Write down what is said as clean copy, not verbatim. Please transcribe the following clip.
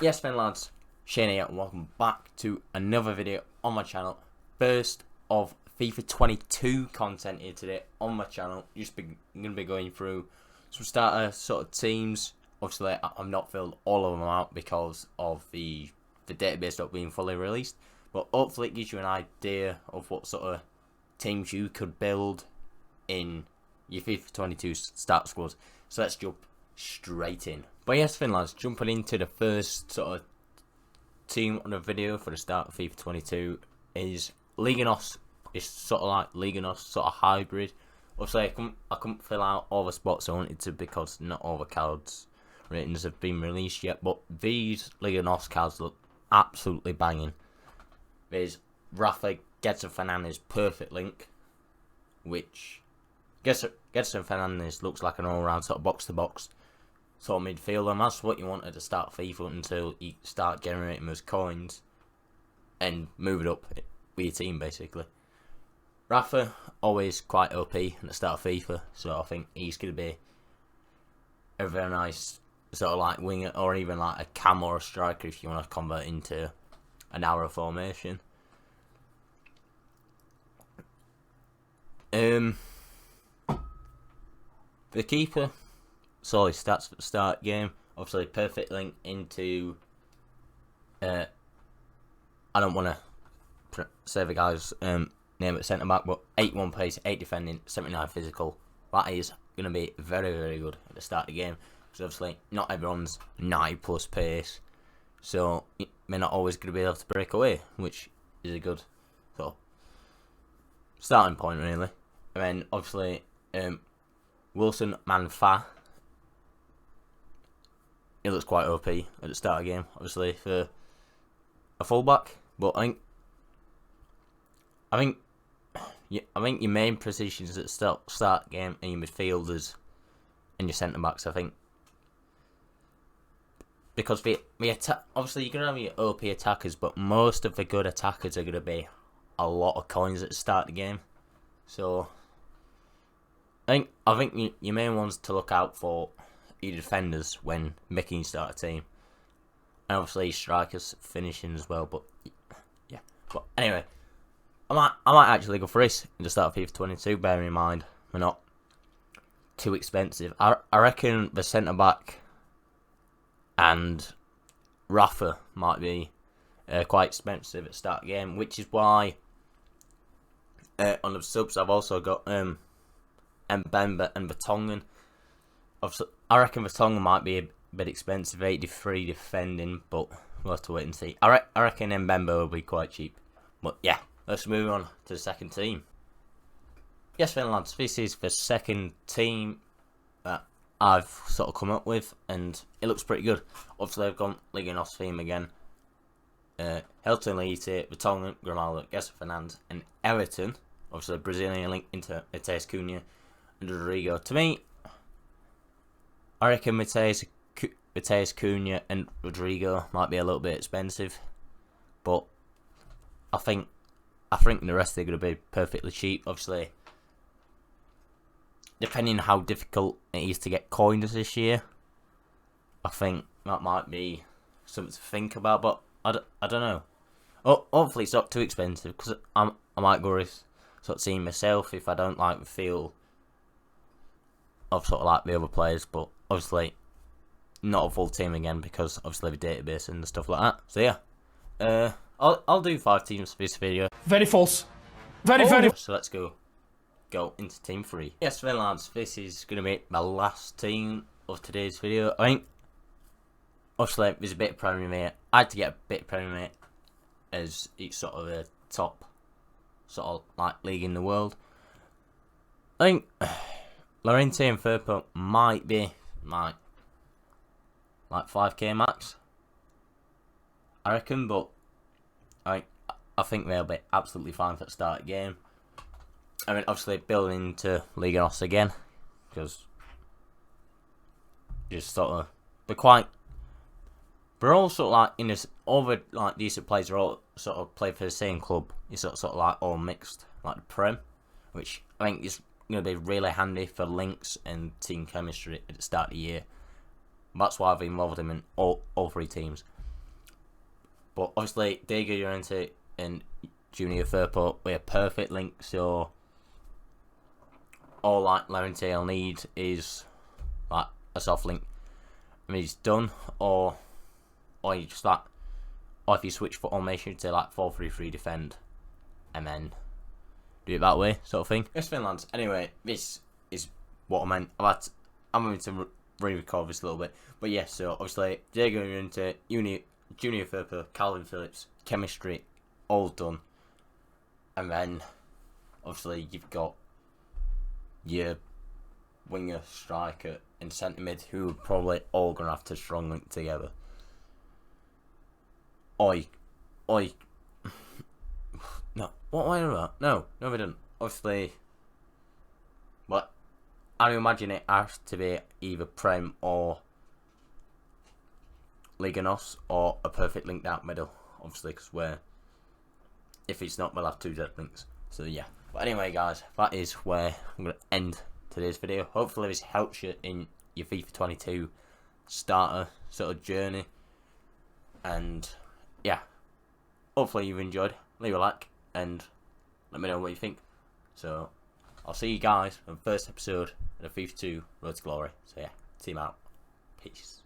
Yes, then lads, Shane here and welcome back to another video on my channel. First of FIFA 22 content here today on my channel. I'm going to be going through some starter sort of teams. Obviously, I've not filled all of them out because of the database not being fully released. But hopefully it gives you an idea of what sort of teams you could build in your FIFA 22 start squad. So let's jump straight in. But yes, lads, jumping into the first sort of team on the video for the start of FIFA 22 is Liganos. It's sort of like Liganos, sort of hybrid. Obviously, I couldn't fill out all the spots I wanted to because not all the cards ratings have been released yet. But these Liganos cards look absolutely banging. There's Rafa Gedson Fernandes perfect link, which Gedson Fernandes looks like an all-round sort of box-to-box sort of midfielder, and that's what you want at the start of FIFA until you start generating those coins and move it up with your team, basically. Rafa, always quite OP at the start of FIFA, so I think he's going to be a very nice sort of like winger, or even like a cam or a striker if you want to convert into an arrow formation. The keeper, solid stats for the start game. Obviously, perfect link into. I don't want to say the guy's name at centre back, but 81 pace, 8 defending, 79 physical. That is going to be very, very good at the start of the game. Because obviously, not everyone's 90 plus pace, so they're not always going to be able to break away, which is a good sort of starting point, really. And then obviously, Wilson Manfa. He looks quite OP at the start of the game, obviously for a fullback. But I think your main positions at the start game and your midfielders and your centre backs. I think because the attack, obviously you're gonna have your OP attackers, but most of the good attackers are gonna be a lot of coins at the start of the game. So I think your main ones to look out for your defenders when making your starter team, and obviously strikers finishing as well. But yeah, but anyway, I might actually go for this in the start of FIFA 22. Bearing in mind we're not too expensive. I reckon the centre back and Rafa might be quite expensive at the start of the game, which is why on the subs I've also got Mbemba and Vertonghen. Obviously, I reckon Vertonghen might be a bit expensive, 83 defending, but we'll have to wait and see. I reckon Mbemba will be quite cheap. But yeah, let's move on to the second team. Yes, then lads, this is the second team that I've sort of come up with, and it looks pretty good. Obviously, I've gone Liganos theme again. Helton Leite, Vertonghen, Grimaldo, Gedson Fernandes, and Everton. Obviously, Brazilian link into Mateus Cunha and Rodrigo. To me, I reckon Mateus Cunha and Rodrigo might be a little bit expensive, but I think the rest are going to be perfectly cheap. Obviously, depending on how difficult it is to get coins this year, I think that might be something to think about. But I don't know. Oh, hopefully it's not too expensive, because I might go with sort of team myself if I don't like the feel of sort of like the other players. But obviously not a full team again because obviously the database and stuff like that. So yeah, I'll do 5 teams for this video. Very false. Very. So let's go into team 3. Yes, then lads, this is going to be my last team of today's video. I think obviously there's a bit of Premier Mate. I had to get a bit of Premier Mate as it's sort of a top sort of like league in the world. I think Llorente and Firpo might be like 5k max, I reckon, but I think they'll be absolutely fine for the start of the game. I mean, obviously building into Liganos again, because just sort of we're all sort of like in this, all the like decent players are all sort of play for the same club. It's sort of like all mixed, like the Prem, which I think is going to be really handy for links and team chemistry at the start of the year. That's why I've involved him in all 3 teams. But obviously, Diego Llorente and Junior Firpo were a perfect link, so all like Llorente will need is like a soft link. I mean, he's done, or you just like, or if you switch formation to like 4-3-3 defend, and then do it that way, sort of thing. It's Finland. Anyway, this is what I meant. I'm going to re-record this a little bit, but yeah. So obviously, Diego Llorente, Junior Firpo, Calvin Phillips, chemistry, all done, and then obviously you've got your winger, striker, and centre mid, who are probably all gonna have to strong link together. Oi. No, what am I on about? No, we didn't. Obviously, but I imagine it has to be either Prem or Liga NOS or a perfect link down middle. Obviously, because if it's not, we'll have two dead links. So yeah. But anyway, guys, that is where I'm gonna end today's video. Hopefully, this helps you in your FIFA 22 starter sort of journey. And yeah, hopefully you've enjoyed. Leave a like and let me know what you think. So I'll see you guys on the first episode of FIFA 2 Road to Glory. So yeah, team out. Peace.